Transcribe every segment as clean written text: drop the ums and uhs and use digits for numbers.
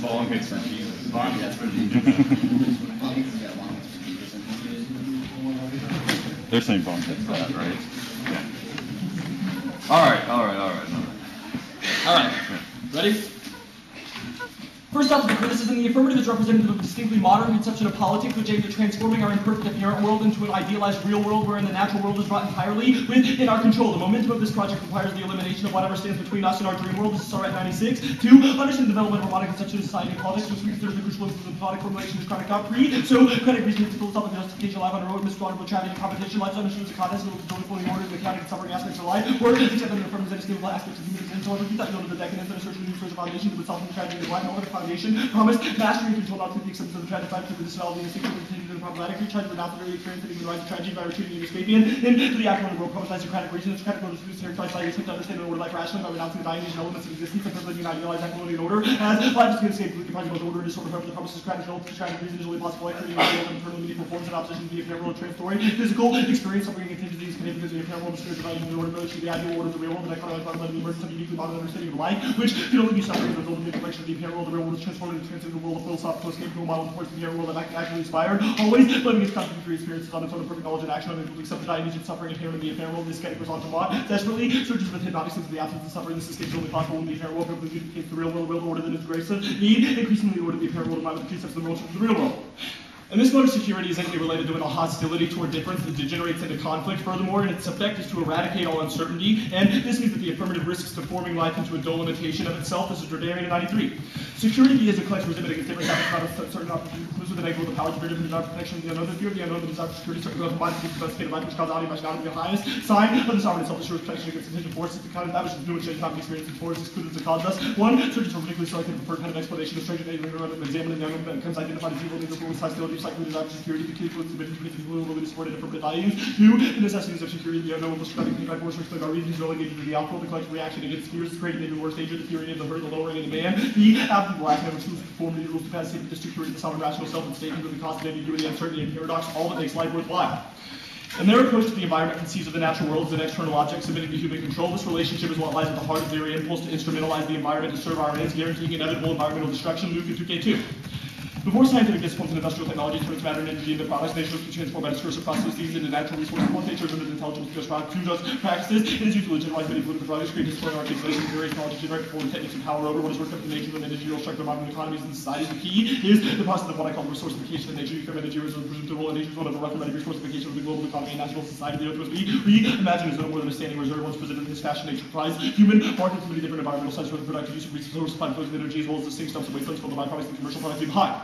Long hits for Jesus. Long hits for Jesus. They're saying bong hits for that, right? Yeah. All right. Ready? First off, the criticism, the affirmative is representative of a distinctly modern conception of politics, which aims at transforming our imperfect apparent world into an idealized real world wherein the natural world is brought entirely within our control. The momentum of this project requires the elimination of whatever stands between us and our dream world. This is at 96. 2. Understand the development of a modern conception of society and politics, which we consider the crucial influence of the product formulation is chronic out pre. So, credit reasoning, philosophical justification, life on the road, misquotable tragedy, competition, life understood as a contest, with the fully ordered, the accounting and suffering aspects of life, or except that it affirms inescapable aspects of human existence. However, keep that note of the decadence and assertion of new source of foundation to itself and the tragedy of life, no other foundation, promise, mastery and control, not through the acceptance of the tragic side, through the disavowal, the instinctive, and continued and problematic, try to renounce the very experience of the rise of tragedy by retreating and escaping into the actual world, promise Socratic reason, Socratic order to here, twice like to understand and order life rationally by renouncing the dying and elements of existence, and preserving an idealized equity and order, as life is going to escape completely project both order and disorder, however, the promise of Socratic reason is only possible by creating a real and eternally meaningful forms in opposition to the apparent world, transitory, physical experience, suffering, and contingencies, significance of the apparent world, spirit dividing the order, the ideal order of the real world, and economic fundamental emergence of a uniquely modern understanding of life, which can only be suffering as a result of the inflection of the apparent world. The real world is transformed into the world of philosophical escape to a model of the apparent world that actually inspired, always living its contradictory experiences on its own perfect knowledge and action, unable to accept the dying and suffering inherent in the apparent world. The ascetic response to law desperately searches with hypnotic sense of the absence of suffering. This escape is only possible when the apparent world communicates the real world order that is grace of need, increasingly order the apparent world in line with the precepts of the world to the real world. And this mode of security is intimately related to a hostility toward difference that degenerates into conflict. Furthermore, its effect is to eradicate all uncertainty, and this means that the affirmative risks deforming life into a dull imitation of itself. This is Jordarian in 93. Security is a collective resentment against difference after certain opportunities, inclusive of the negative, the power to greater than the protection of the unknown, the fear of the unknown, the desire for security, certain growth combined with the best state of life, which causality and rationality the highest sign of the sovereign and self-assured protection against contingent forces. The kind of establishes new and change not experience and forces excluded as a cause. Thus, one searches for particularly selected preferred kind of explanation of strange and examined and the unknown becomes identified as evil, needs of hostility, psychically desire for security. The key to its division between the will supported affirmative values. 2. The necessities of security, the unknown will describing things by force or explain our reasons relegated to the outcome. The collective reaction against fears is creating even worse danger, the theory of the herd, the lowering of the man. The absence of lack of exclusive conformity, the rules to pass safety, the security, the sovereign rational self and statement of the cost of ambiguity, uncertainty, and paradox, all that makes life worthwhile. And their approach to the environment conceives of the natural world as an external object submitting to human control. This relationship is what lies at the heart of their impulse to instrumentalize the environment to serve our ends, guaranteeing inevitable environmental destruction. Luke and 2K2. Before scientific disciplines and industrial technology turns matter and energy into products, nature is transformed by discursive processes into natural resources. Once nature is limited intelligence to just practices, it is used to legitimize many political values, create discipline, articulation, various knowledge, generate performing techniques and power over what is worked up to nature and energy, will structure modern economies and societies. The key is the process of what I call the resourcification of nature. You come energy is a presumptive role in nature's one of a recommended resourcification of the global economy and national society. The earth was reimagined as no more than a standing reserve once presented in this fashion. Nature provides human markets many different environmental sites for the productive use of resources, flows of energy, as well as the same stuff of waste called the byproducts and commercial products leave behind.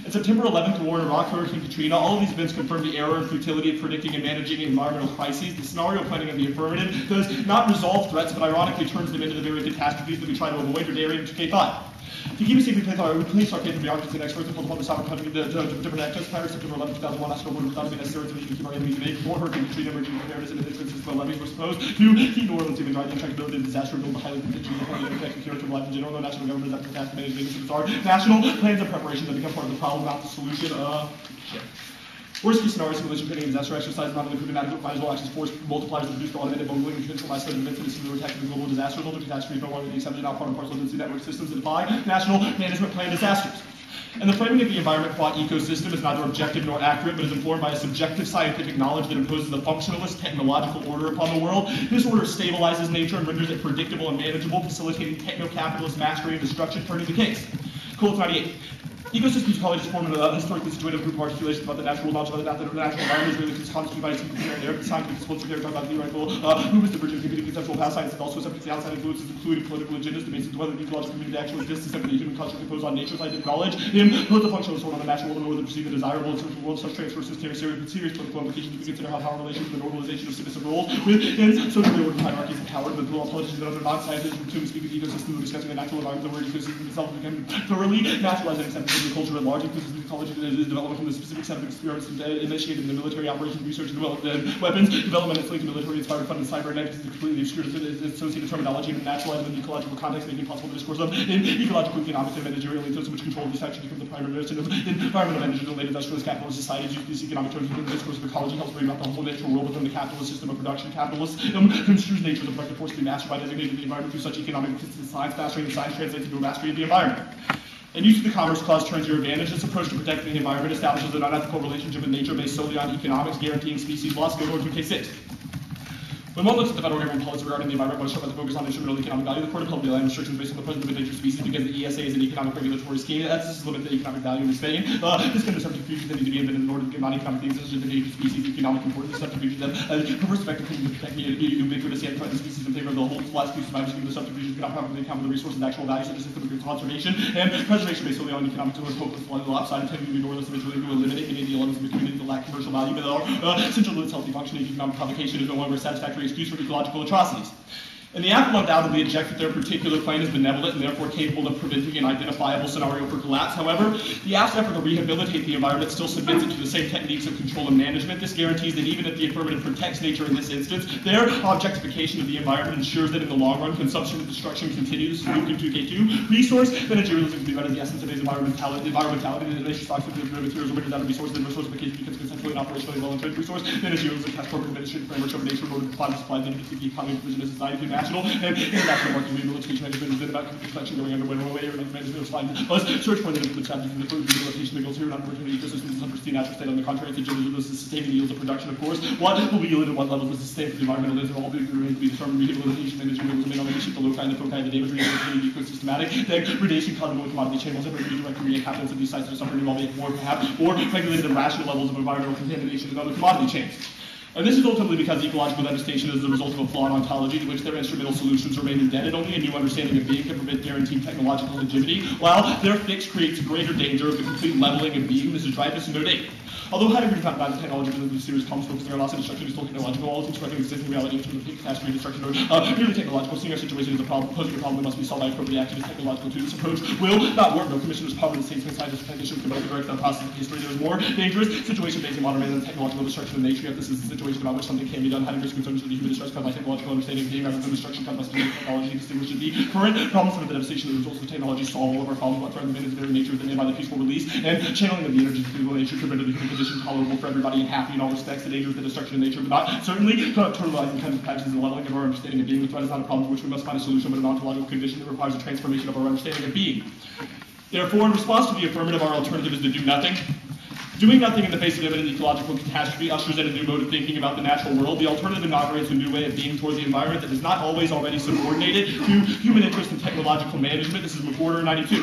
In September 11th, the war in Iraq, Hurricane Katrina, all of these events confirm the error and futility of predicting and managing environmental crises. The scenario planning of the affirmative does not resolve threats, but ironically turns them into the very catastrophes that we try to avoid. Jordarian 2K5. To keep a secret place, we place our capability architects and experts and pull upon the sovereign country to different actors. Prior to September 11, 2001, national border without being necessary to keep our enemies at bay. Before Hurricane Katrina, emerging preparedness and defense system levies were supposed to keep New Orleans even dry, the intractability of disaster, and build the highly contingent and effective character of life in general. No national government is after task management. This is our national plans and preparation that become part of the problem, not the solution. Worst case scenario, simulation, planning, and disaster exercise, not only proving adequate, might as well access force multipliers that reduce the automated bungling and conventional isolated events and similar attack to the global disasters. Older catastrophes no longer the exception, now part and parcel of the network systems that defy national management plan disasters. And the framing of the environment qua ecosystem is neither objective nor accurate, but is informed by a subjective scientific knowledge that imposes a functionalist technological order upon the world. This order stabilizes nature and renders it predictable and manageable, facilitating techno-capitalist mastery and destruction, turning the case. Cool, 98. Ecosystems college is formed a historically situated group of articulations about the natural knowledge about the natural environment is really constituted by a single narrative. Scientific disciplines are talk about theoretical movements, divergent community, conceptual past science, and also subject to outside influences, including political agendas, debates into whether the ecological community actually exists, and simply human culture composed on nature's scientific knowledge. Impose a functional sort on the natural world in order to perceive the desirable and social world. Such transfers to serious political implications. We consider how power relations and the normalization of submissive roles within socially ordered hierarchies of power. The politicians and other non-scientists who speak of ecosystems were discussing the natural environment, the word ecosystem itself became thoroughly naturalized and accepted. the culture at large, includes the ecology that is development from the specific set of experiments initiated in the military operations, research, and development weapons, development and linked to military inspired funded cyber and is completely obscured associated terminology and naturalized in the ecological context, making possible the discourse of in ecological economics and managerial into so much control of these factors become the primary mission of environmental energy and late industrialist capitalist societies use these economic terms within the discourse of ecology helps bring about the whole natural world within the capitalist system of production. Capitalism construes nature as a productive force to be mastered by designating the environment through such economic science. Mastering the science translates into a mastery of the environment. And use of the Commerce Clause turns your advantage. This approach to protecting the environment establishes an unethical relationship with nature based solely on economics, guaranteeing species loss. Go to K6. When one looks at the federal government policy regarding the environment, one shows by the focus on instrumental economic value, the Court upheld the land restrictions based on the presence of endangered species because the ESA is an economic regulatory scheme that has to limit the economic value of Spain. This kind of subterfuge that need to be invented in order to give non-economic things such as endangered species economic importance. Subterfuge that perverse effective to protect the ubiquitous and threatened species in favor of the whole last few survivors. Given the subterfuge cannot properly account for the resource and actual values such as economic conservation and preservation based solely on economic towards hopeless lopsided intending to ignore this eventually to eliminate any of the elements of the community that lack commercial value, but are central to its healthy functioning. Economic provocation is no longer a satisfactory excuse for ecological atrocities. And the Apple undoubtedly object that their particular plan is benevolent and therefore capable of preventing an identifiable scenario for collapse. However, the App's effort to rehabilitate the environment still submits it to the same techniques of control and management. This guarantees that even if the affirmative protects nature in this instance, their objectification of the environment ensures that in the long run, consumption and destruction continues. Moved into K2. Resource managerialism can be read as the essence of today's environmentality. The nation stocks with the materials which is out of resource, then resourcification becomes conceptually and operationally well-entrenched resource. Managerialism has corporate administrative frameworks over nature in order to provide the supply needed to keep the economy and provision of society through national and international market rehabilitation management has been about collection going under one way or another management of slide. Let's search for the chapters in the rehabilitation that goes here, not working ecosystems and pristine natural state. On the contrary, it's a general sustaining yields of production, of course. What will be yielded at what levels is sustained for the environmental is all be determined. Rehabilitation management was made on the issue, the loci and the foci, the damage rehabilitation ecosystematic degradation caused by commodity chain will separate redirect inhabitants of these sites to suffer involving war perhaps or regulated and rational levels of environmental contamination and other commodity chains. And this is ultimately because ecological devastation is the result of a flawed ontology to which their instrumental solutions remain indebted. Only a new understanding of being can prevent guaranteed technological hegemony, while their fix creates a greater danger of the complete leveling of being. This is Dreyfus and no date. Although Heidegger does not value technology within the series comes focusing on loss and destruction is still technological, all constructing existing reality in terms of catastrophe destruction or merely technological. Seeing our situation as a problem, posing a problem that must be solved by appropriate action is technological too. This approach will not work. No commissioner's power in the statesman scientists technicians can both direct the process of history. There is more dangerous situation based in modern man than technological destruction of nature. Yet this is the situation about which something can be done. Heidegger's concerns with the human distress caused by technological understanding of being rather than destruction caused by specific technology distinguishes the current problems from the devastation that results of technology solve all of our problems, what threaten the very nature of the by the peaceful release and channeling of the energy to nature could render the human condition tolerable for everybody and happy in all respects. The dangers of the destruction of nature, but not certainly totalizing kinds of practices and leveling of our understanding of being. The threat is not a problem to which we must find a solution, but an ontological condition that requires a transformation of our understanding of being. Therefore, in response to the affirmative, our alternative is to do nothing. Doing nothing in the face of imminent ecological catastrophe ushers in a new mode of thinking about the natural world. The alternative inaugurates a new way of being toward the environment that is not always already subordinated to human interest in technological management. This is McWhorter 92.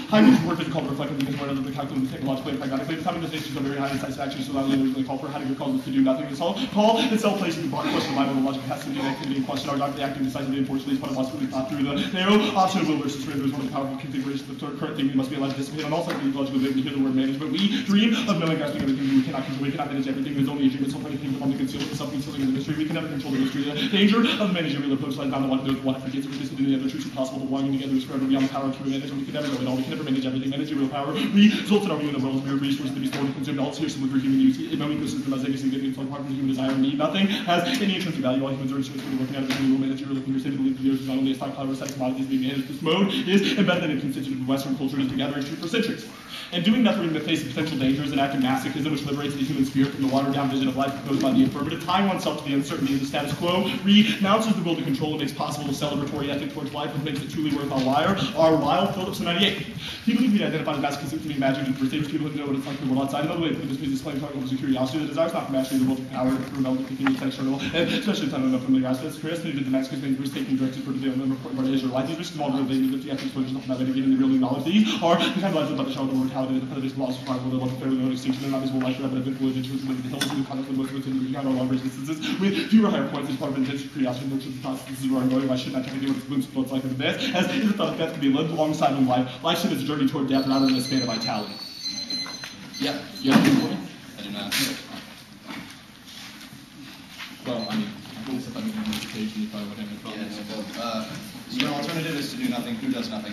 Heidegger's work is called to reflect on the word of the calculum technologically and pragmatically. The coming distinctions are very high in satisfaction, so that we originally called for. Heidegger calls us to do nothing. This call itself places the question of mind on the logic capacity and activity in question. Our doctor acting decisively and forcefully is part of us who thought through the narrow option of will versus surrender is one of the powerful configurations of the current thing we must be allowed to dissipate on all sides of the ecological debate. We hear the word management. We dream of knowing grasping everything. We cannot control, we cannot manage everything. There's only a dream of something kingdom on the concealment, self-concealing in the mystery. We can never control the mystery. The danger of the managerial approach lies down the one who forgets to resist any other truths impossible. Belonging together is forever beyond the power of human management. We can never know it all. We can never manage everything. Managerial power results in our view of the world as mere resources to be stored and consumed. All here simply for human use. No ecosystem has any significance apart from human desire and need. Nothing has any intrinsic value. All humans are instruments working out of the new managerial looking to believe the years is not only a stockpile of recycled commodities being managed. This mode is embedded and constituted in Western culture is together true for centuries. And doing nothing in the face of potential danger is an act of masochism which liberates the human spirit from the watered-down vision of life proposed by the affirmative. Tying oneself to the uncertainty of the status quo renounces the will to control and makes possible a celebratory ethic towards life, which makes it truly worth our while. Phillips 98. People who can be identified as masochistic to be imagined and perceived people who know what it's like to the world outside. Another way to put this piece is playing talking about curiosity. The desire is not for mastery, the will for power, for rebellion, to continue external, and especially in time enough familiar aspects. Curiosity to the masochist means risk taking directed for the daily report of our days or life. These risks of all real daily that the ethics which is not about any real knowledge. These are the kind of lives about the child of mortality and the predators laws of survival, the love of fairly known extinction, and not visible life forever, but eventually into the hills and the conduct of most of the encounter long range distances with fewer higher points as part of intense curiosity and nurture the thoughts. This is where I'm going. Why shouldn't I try to get what glimpse of what's like in the best? As is the thought that death can be lived alongside in life. Life should be a journey toward death rather than a span of vitality. Yeah. You have a point? I do not. Well, I mean, I guess if I'm making this occasion, you probably would have any problems. Your alternative is to do nothing. Who does nothing?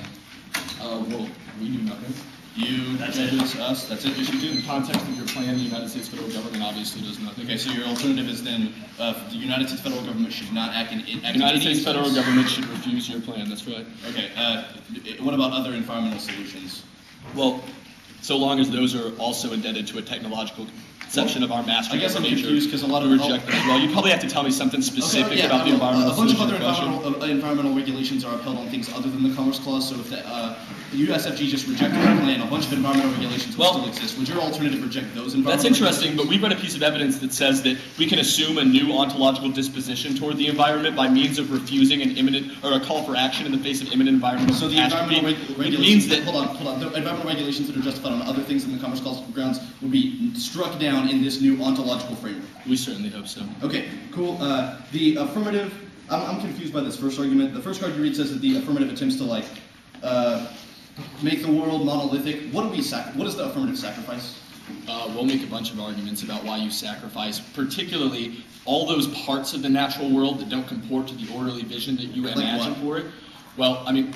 Well, we do nothing. You, judges, us, that's it, issue In 2? the context of your plan, the United States federal government obviously does not. Okay, so your alternative is then, the United States federal government should not act in The United States federal government. government should refuse your plan, that's right. Okay, what about other environmental solutions? Well, so long as those are also indebted to a technological section of our master I guess I'm nature, confused because a lot of we reject them as well. You probably have to tell me something specific about the environmental a bunch of solution other question. environmental regulations are upheld on things other than the Commerce Clause. So if the USFG just rejected our plan, a bunch of environmental regulations would still exist. Would your alternative reject those environmental? That's interesting, but we've read a piece of evidence that says that we can assume a new ontological disposition toward the environment by means of refusing an imminent or a call for action in the face of imminent environmental So the catastrophe. environmental It means regulations. that Hold on. The environmental regulations that are justified on other things than the Commerce Clause grounds would be struck down in this new ontological framework. we certainly hope so. Okay, cool. The affirmative. I'm confused by this first argument. The first card you read says that the affirmative attempts to make the world monolithic. What is the affirmative sacrifice? We'll make a bunch of arguments about why you sacrifice, particularly all those parts of the natural world that don't comport to the orderly vision that you Like imagine what? for it. Well, I mean,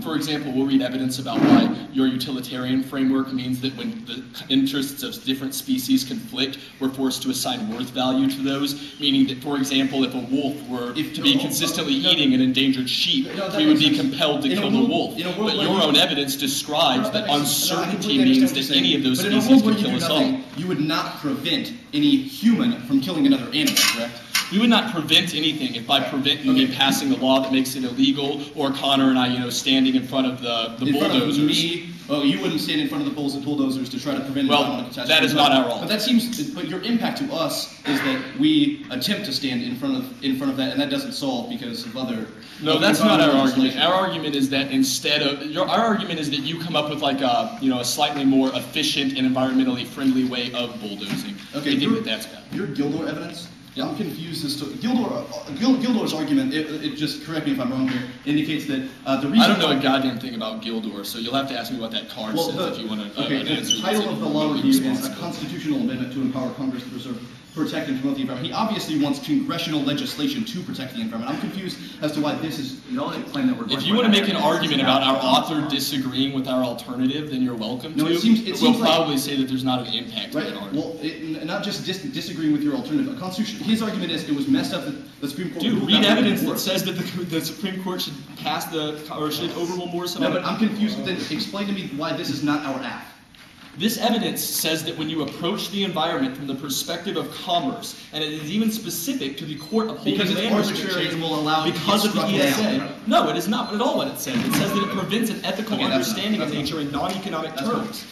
for example, we'll read evidence about why your utilitarian framework means that when the interests of different species conflict, we're forced to assign worth value to those, meaning that, for example, if a wolf were to be consistently eating an endangered sheep, we would be compelled to kill the wolf. But your own evidence describes that uncertainty means that any of those species could kill us all. You would not prevent any human from killing another animal, correct? We would not prevent anything if by prevent you mean passing a law that makes it illegal, or Connor and I, standing in front of the In front of bulldozers. me, well, you wouldn't stand in front of the bulldozers to try to prevent environmental catastrophe. that is not our role. But that seems. But your impact to us is that we attempt to stand in front of that, and that doesn't solve because of other. No, that's not our argument. Our argument is that our argument is that you come up with like a slightly more efficient and environmentally friendly way of bulldozing. Okay, I think that's bad. Your Gildor evidence. Yeah. I'm confused as to Gildor's argument. It just correct me if I'm wrong here. Indicates that the reason. I don't know a goddamn thing about Gildor, so you'll have to ask me what that card says if you want to. Okay, the title of the law review is a constitutional amendment to empower Congress to preserve, protect, and promote the environment. He obviously wants congressional legislation to protect the environment. I'm confused as to why this is. If you want to make an argument about our author disagreeing with our alternative, then you're welcome to. It seems we'll like, probably say that there's not an impact to that argument. Well, not just disagreeing with your alternative. A constitution. His argument is it was messed up that the Supreme Court. Dude, read evidence that says that the Supreme Court should should overrule Morrison. No, but I'm confused. Then explain to me why this is not our act. This evidence says that when you approach the environment from the perspective of commerce, and it is even specific to the court upholding Because it's land arbitrary restrictions, and will allow it to because get of the struck ESA. down. No, it is not at all what it says. It says that it prevents an ethical Okay, that's understanding not- of nature in non-economic that's not- terms.